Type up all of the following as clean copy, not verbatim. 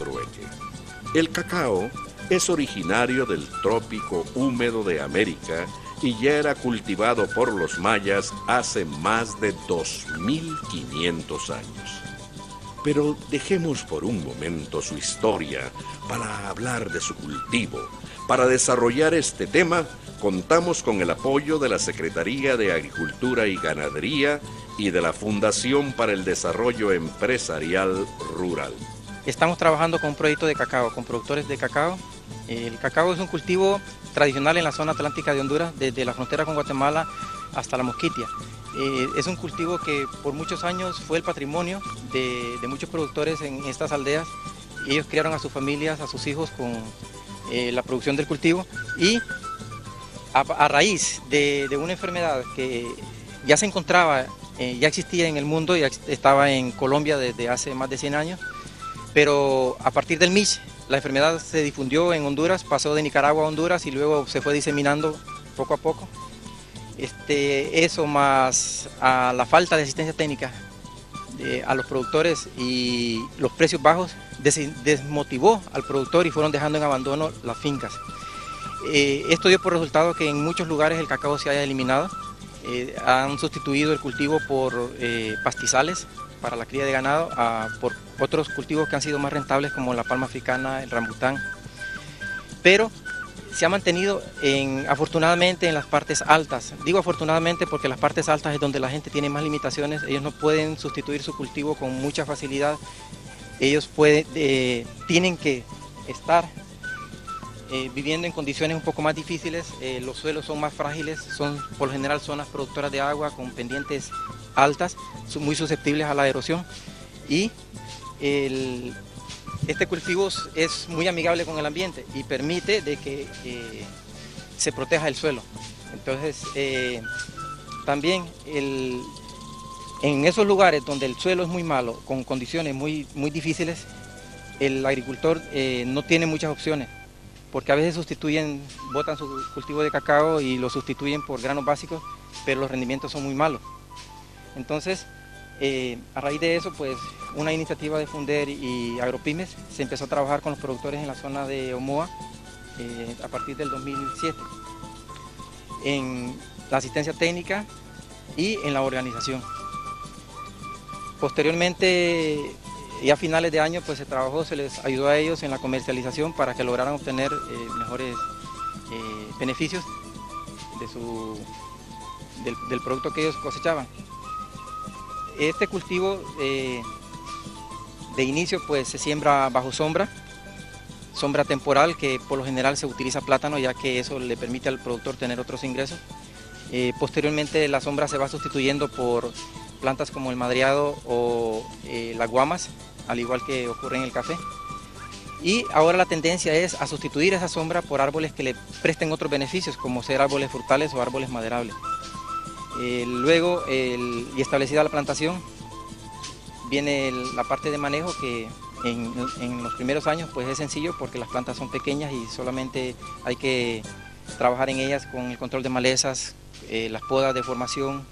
trueque. El cacao es originario del trópico húmedo de América y ya era cultivado por los mayas hace más de 2500 años. Pero dejemos por un momento su historia para hablar de su cultivo. Para desarrollar este tema, contamos con el apoyo de la Secretaría de Agricultura y Ganadería y de la Fundación para el Desarrollo Empresarial Rural. Estamos trabajando con un proyecto de cacao, con productores de cacao. El cacao es un cultivo tradicional en la zona atlántica de Honduras, desde la frontera con Guatemala hasta la Mosquitia. Es un cultivo que por muchos años fue el patrimonio de muchos productores en estas aldeas. Ellos criaron a sus familias, a sus hijos con la producción del cultivo, y a raíz de una enfermedad que ya se encontraba, ya existía en el mundo, ya estaba en Colombia desde hace más de 100 años, pero a partir del MISH la enfermedad se difundió en Honduras, pasó de Nicaragua a Honduras y luego se fue diseminando poco a poco. Eso más a la falta de asistencia técnica a los productores y los precios bajos desmotivó al productor y fueron dejando en abandono las fincas. Esto dio por resultado que en muchos lugares el cacao se haya eliminado. Han sustituido el cultivo por pastizales para la cría de ganado, por otros cultivos que han sido más rentables como la palma africana, el rambután. Pero se ha mantenido afortunadamente en las partes altas. Digo afortunadamente porque las partes altas es donde la gente tiene más limitaciones. Ellos no pueden sustituir su cultivo con mucha facilidad. Ellos tienen que estar viviendo en condiciones un poco más difíciles. Los suelos son más frágiles, son por lo general zonas productoras de agua con pendientes altas, son muy susceptibles a la erosión, y este cultivo es muy amigable con el ambiente y permite de que se proteja el suelo. Entonces también en esos lugares donde el suelo es muy malo, con condiciones muy difíciles, el agricultor no tiene muchas opciones, porque a veces botan su cultivo de cacao y lo sustituyen por granos básicos, pero los rendimientos son muy malos. Entonces, a raíz de eso, pues una iniciativa de Funder y Agropymes se empezó a trabajar con los productores en la zona de Omoa a partir del 2007, en la asistencia técnica y en la organización. Posteriormente, y a finales de año, pues se les ayudó a ellos en la comercialización para que lograran obtener mejores beneficios del producto que ellos cosechaban. Este cultivo de inicio pues se siembra bajo sombra temporal, que por lo general se utiliza plátano, ya que eso le permite al productor tener otros ingresos. Posteriormente la sombra se va sustituyendo por plantas como el madreado o las guamas, al igual que ocurre en el café. Y ahora la tendencia es a sustituir esa sombra por árboles que le presten otros beneficios, como ser árboles frutales o árboles maderables. Luego, y establecida la plantación, viene la parte de manejo, que en los primeros años pues es sencillo porque las plantas son pequeñas y solamente hay que trabajar en ellas con el control de malezas, las podas de formación.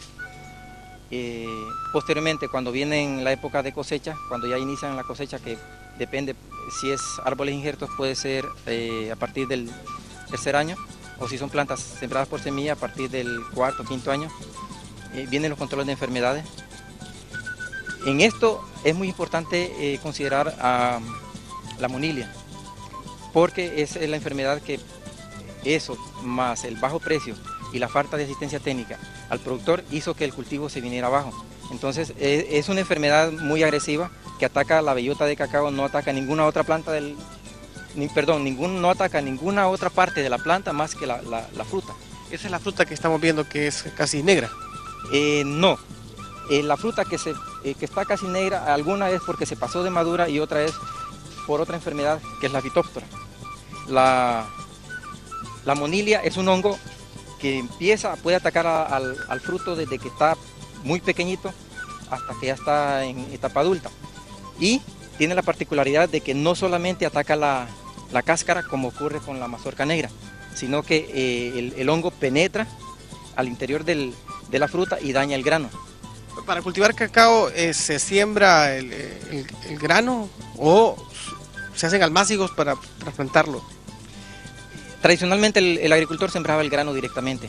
Posteriormente, cuando viene la época de cosecha, cuando ya inician la cosecha, que depende si es árboles injertos, puede ser a partir del tercer año, o si son plantas sembradas por semilla a partir del cuarto o quinto año, vienen los controles de enfermedades. En esto es muy importante considerar a la monilia, porque es la enfermedad que eso, más el bajo precio y la falta de asistencia técnica al productor, hizo que el cultivo se viniera abajo. Entonces es una enfermedad muy agresiva que ataca la bellota de cacao, no ataca ninguna otra planta no ataca ninguna otra parte de la planta más que la fruta. Esa es la fruta que estamos viendo, que es casi negra. No, la fruta que está casi negra, alguna es porque se pasó de madura y otra es por otra enfermedad, que es la Phytophthora. La monilia es un hongo que puede atacar al fruto desde que está muy pequeñito hasta que ya está en etapa adulta. Y tiene la particularidad de que no solamente ataca la cáscara, como ocurre con la mazorca negra, sino que el hongo penetra al interior de la fruta y daña el grano. Para cultivar cacao, ¿se siembra el grano o se hacen almácigos para trasplantarlo. Tradicionalmente el agricultor sembraba el grano directamente,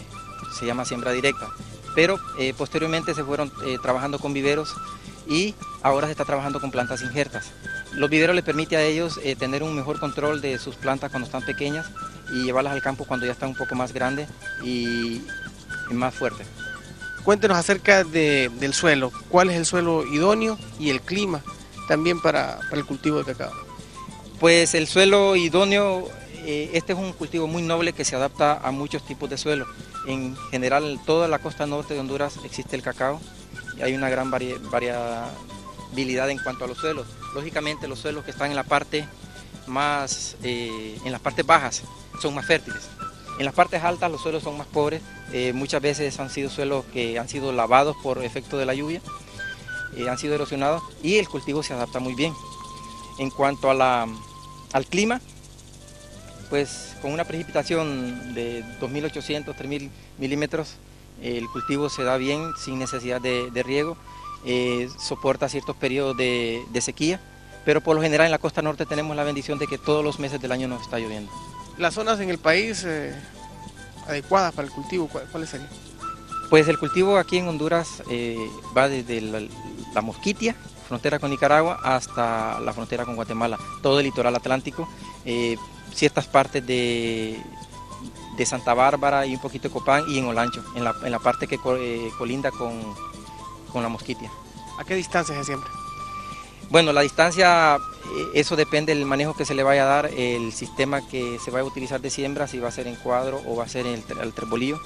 se llama siembra directa, pero posteriormente se fueron trabajando con viveros y ahora se está trabajando con plantas injertas. Los viveros les permite a ellos tener un mejor control de sus plantas cuando están pequeñas y llevarlas al campo cuando ya están un poco más grandes y más fuertes. Cuéntenos acerca del suelo. ¿Cuál es el suelo idóneo y el clima también para el cultivo de cacao? Pues el suelo idóneo, este es un cultivo muy noble que se adapta a muchos tipos de suelo. En general, en toda la costa norte de Honduras existe el cacao y hay una gran variabilidad en cuanto a los suelos. Lógicamente, los suelos que están en la parte más, en las partes bajas son más fértiles. En las partes altas los suelos son más pobres. Muchas veces han sido suelos que han sido lavados por efecto de la lluvia, han sido erosionados y el cultivo se adapta muy bien. En cuanto a al clima, pues con una precipitación de 2.800, 3.000 milímetros, el cultivo se da bien sin necesidad de riego, soporta ciertos periodos de sequía, pero por lo general en la costa norte tenemos la bendición de que todos los meses del año nos está lloviendo. Las zonas en el país adecuadas para el cultivo, ¿cuáles serían? Pues el cultivo aquí en Honduras va desde la Mosquitia, frontera con Nicaragua, hasta la frontera con Guatemala, todo el litoral atlántico, ciertas partes de Santa Bárbara y un poquito de Copán y en Olancho, en la parte que colinda con la Mosquitia. ¿A qué distancia se siembra? Bueno, la distancia, eso depende del manejo que se le vaya a dar, el sistema que se vaya a utilizar de siembra, si va a ser en cuadro o va a ser en el trebolillo.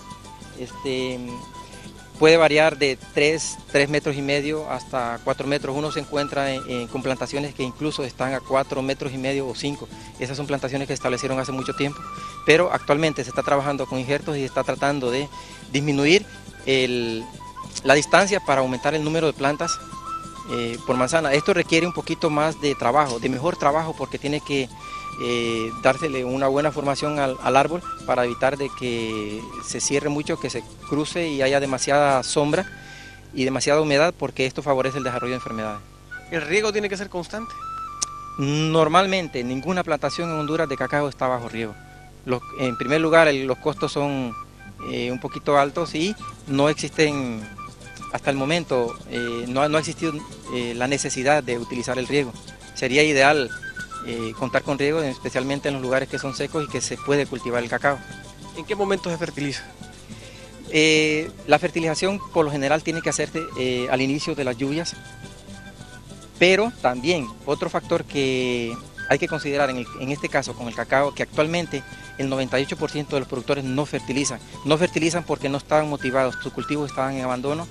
Puede variar de 3 metros y medio hasta 4 metros. Uno se encuentra con plantaciones que incluso están a 4 metros y medio o 5. Esas son plantaciones que se establecieron hace mucho tiempo, pero actualmente se está trabajando con injertos y se está tratando de disminuir la distancia para aumentar el número de plantas por manzana. Esto requiere un poquito más de trabajo, de mejor trabajo, porque tiene que dársele una buena formación al árbol para evitar de que se cierre mucho, que se cruce y haya demasiada sombra y demasiada humedad, porque esto favorece el desarrollo de enfermedades. ¿El riego tiene que ser constante? Normalmente ninguna plantación en Honduras de cacao está bajo riego. En primer lugar, los costos son un poquito altos y no existen, hasta el momento, no ha existido la necesidad de utilizar el riego. Sería ideal contar con riego, especialmente en los lugares que son secos y que se puede cultivar el cacao. ¿En qué momento se fertiliza? La fertilización por lo general tiene que hacerse al inicio de las lluvias, pero también otro factor que hay que considerar en este caso con el cacao, que actualmente el 98% de los productores no fertilizan porque no estaban motivados, sus cultivos estaban en abandono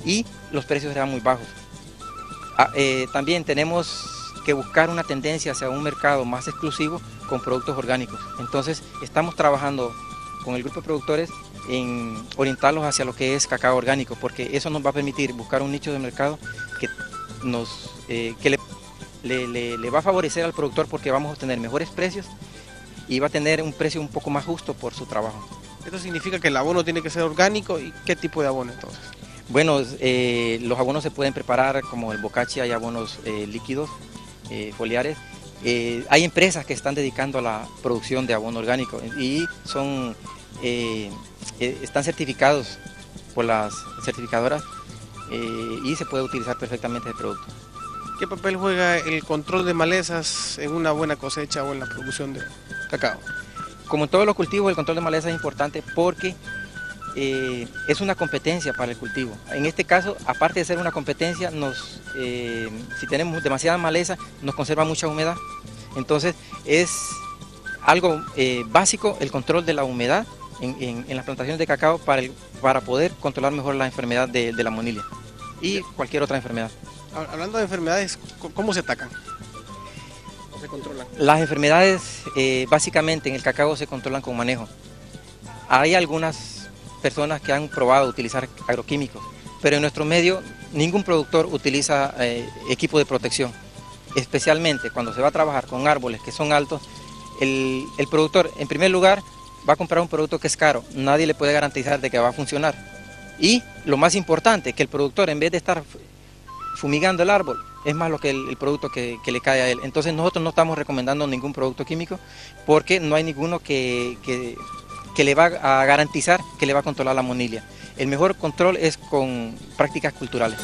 y los precios eran muy bajos. También tenemos que buscar una tendencia hacia un mercado más exclusivo con productos orgánicos. Entonces estamos trabajando con el grupo de productores en orientarlos hacia lo que es cacao orgánico, porque eso nos va a permitir buscar un nicho de mercado que le va a favorecer al productor, porque vamos a obtener mejores precios y va a tener un precio un poco más justo por su trabajo. ¿Esto significa que el abono tiene que ser orgánico? ¿Y qué tipo de abono entonces? Bueno, los abonos se pueden preparar como el bocachi, hay abonos líquidos, foliares. Hay empresas que están dedicando a la producción de abono orgánico y están certificados por las certificadoras y se puede utilizar perfectamente el producto. ¿Qué papel juega el control de malezas en una buena cosecha o en la producción de cacao? Como en todos los cultivos, el control de malezas es importante porque es una competencia para el cultivo. En este caso, aparte de ser una competencia, si tenemos demasiada maleza, nos conserva mucha humedad. Entonces, es algo básico el control de la humedad en las plantaciones de cacao para poder controlar mejor la enfermedad de la monilia y cualquier otra enfermedad. Hablando de enfermedades, ¿cómo se atacan? ¿Cómo se controlan? Las enfermedades básicamente en el cacao se controlan con manejo. Hay algunas personas que han probado utilizar agroquímicos, pero en nuestro medio ningún productor utiliza equipo de protección, especialmente cuando se va a trabajar con árboles que son altos. El productor, en primer lugar, va a comprar un producto que es caro, nadie le puede garantizar de que va a funcionar. Y lo más importante, que el productor, en vez de estar fumigando el árbol, es más lo que el producto que le cae a él. Entonces nosotros no estamos recomendando ningún producto químico porque no hay ninguno que le va a garantizar que le va a controlar la monilias. El mejor control es con prácticas culturales.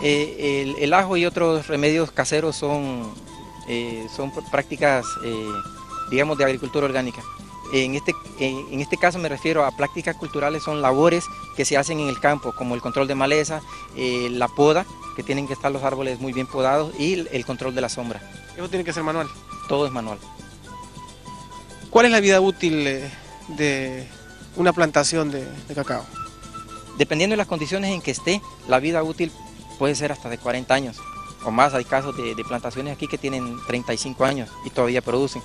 El ajo y otros remedios caseros son prácticas, digamos, de agricultura orgánica. En este caso me refiero a prácticas culturales, son labores que se hacen en el campo, como el control de maleza, la poda, que tienen que estar los árboles muy bien podados, y el control de la sombra. Eso tiene que ser manual. Todo es manual. ¿Cuál es la vida útil de una plantación de cacao? Dependiendo de las condiciones en que esté, la vida útil puede ser hasta de 40 años o más. Hay casos de plantaciones aquí que tienen 35 años y todavía producen.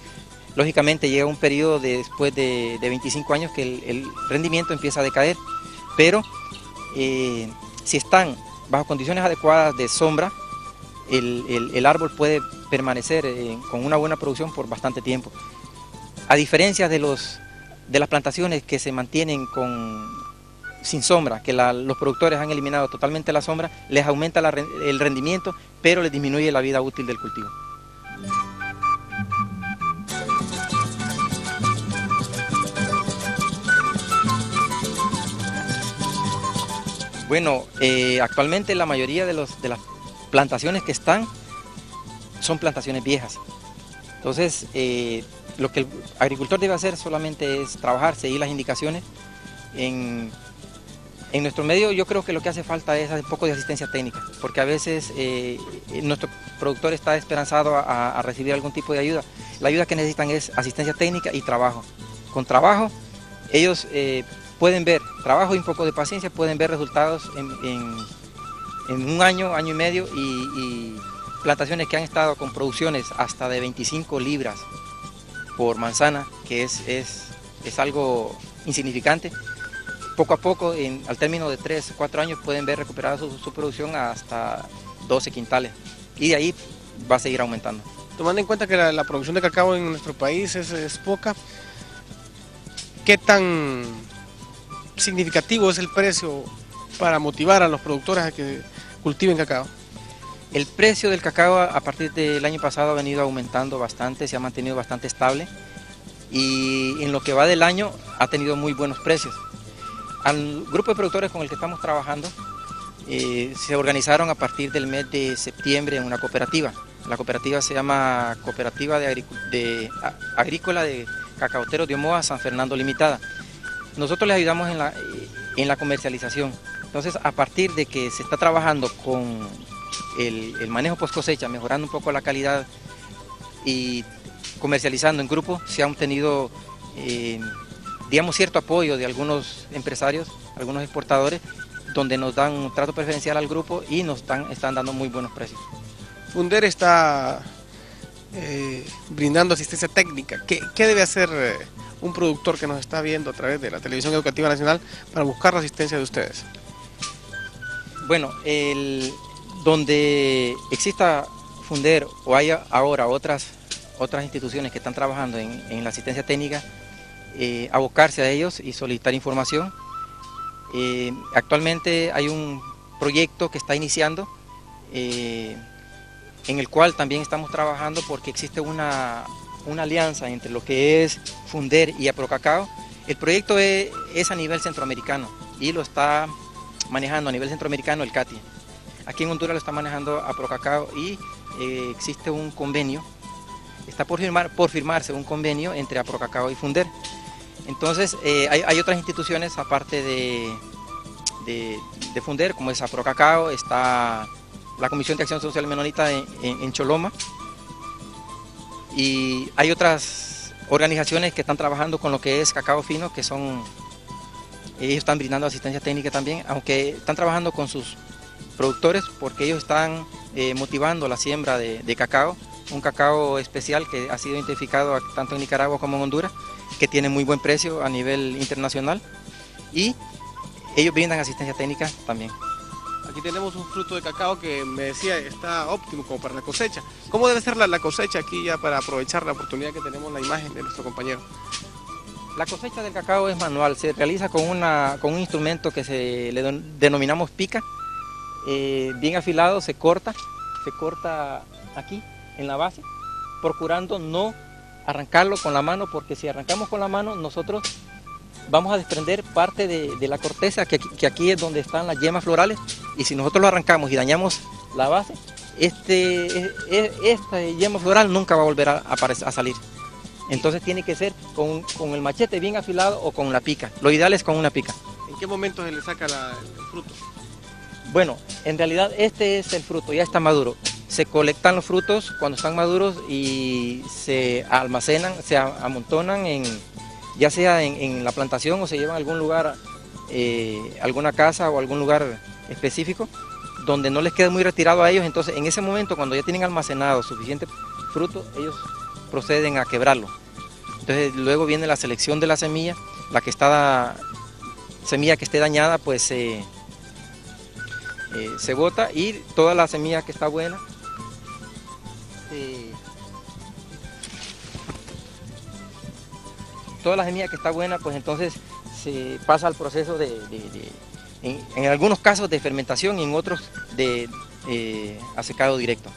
Lógicamente llega un periodo después de 25 años que el rendimiento empieza a decaer, pero si están bajo condiciones adecuadas de sombra, el árbol puede permanecer con una buena producción por bastante tiempo. A diferencia de las plantaciones que se mantienen sin sombra, que los productores han eliminado totalmente la sombra, les aumenta el rendimiento, pero les disminuye la vida útil del cultivo. Bueno, actualmente la mayoría de las plantaciones que están son plantaciones viejas. Entonces, lo que el agricultor debe hacer solamente es trabajar, seguir las indicaciones. En nuestro medio yo creo que lo que hace falta es un poco de asistencia técnica, porque a veces nuestro productor está esperanzado a recibir algún tipo de ayuda. La ayuda que necesitan es asistencia técnica y trabajo. Con trabajo ellos pueden ver, trabajo y un poco de paciencia, pueden ver resultados en un año, año y medio, y plantaciones que han estado con producciones hasta de 25 libras por manzana, que es algo insignificante. Poco a poco, al término de 3 o 4 años, pueden ver recuperada su producción hasta 12 quintales, y de ahí va a seguir aumentando. Tomando en cuenta que la producción de cacao en nuestro país es poca, ¿qué tan significativo es el precio para motivar a los productores a que cultiven cacao? El precio del cacao a partir del año pasado ha venido aumentando bastante, se ha mantenido bastante estable, y en lo que va del año ha tenido muy buenos precios. Al grupo de productores con el que estamos trabajando se organizaron a partir del mes de septiembre en una cooperativa. La cooperativa se llama Cooperativa Agrícola de Cacaoteros de Omoa San Fernando Limitada. Nosotros les ayudamos en la comercialización. Entonces, a partir de que se está trabajando con el manejo post cosecha, mejorando un poco la calidad y comercializando en grupo, se ha obtenido digamos, cierto apoyo de algunos empresarios, algunos exportadores, donde nos dan un trato preferencial al grupo y nos están dando muy buenos precios. Funder está brindando asistencia técnica. ¿Qué debe hacer un productor que nos está viendo a través de la Televisión Educativa Nacional para buscar la asistencia de ustedes? Bueno, donde exista Funder o haya ahora otras instituciones que están trabajando en la asistencia técnica, abocarse a ellos y solicitar información. Actualmente hay un proyecto que está iniciando, en el cual también estamos trabajando, porque existe una alianza entre lo que es Funder y Aprocacao. El proyecto es a nivel centroamericano y lo está manejando a nivel centroamericano el CATI. Aquí en Honduras lo está manejando Aprocacao y existe un convenio, está por firmarse un convenio entre Aprocacao y Funder. Entonces hay otras instituciones aparte de Funder, como es Aprocacao, está la Comisión de Acción Social Menonita en Choloma, y hay otras organizaciones que están trabajando con lo que es cacao fino, que ellos están brindando asistencia técnica también, aunque están trabajando con sus productores, porque ellos están motivando la siembra de cacao, un cacao especial que ha sido identificado tanto en Nicaragua como en Honduras, que tiene muy buen precio a nivel internacional, y ellos brindan asistencia técnica también. Aquí tenemos un fruto de cacao que me decía está óptimo como para la cosecha. ¿Cómo debe ser la cosecha aquí, ya para aprovechar la oportunidad que tenemos, la imagen de nuestro compañero? La cosecha del cacao es manual, se realiza con un instrumento que le denominamos pica. bien afilado se corta aquí en la base, procurando no arrancarlo con la mano, porque si arrancamos con la mano nosotros vamos a desprender parte de la corteza que aquí es donde están las yemas florales, y si nosotros lo arrancamos y dañamos la base, esta yema floral nunca va a volver a salir. Entonces tiene que ser con el machete bien afilado o con la pica. Lo ideal es con una pica. ¿En qué momento se le saca el fruto? Bueno, en realidad este es el fruto, ya está maduro. Se colectan los frutos cuando están maduros y se almacenan, se amontonan ya sea en la plantación o se llevan a algún lugar, alguna casa o algún lugar específico donde no les quede muy retirado a ellos. Entonces en ese momento, cuando ya tienen almacenado suficiente fruto, ellos proceden a quebrarlo. Entonces luego viene la selección de la semilla, semilla que esté dañada pues se bota, y toda la semilla que está buena pues entonces se pasa al proceso en algunos casos de fermentación y en otros de a secado directo.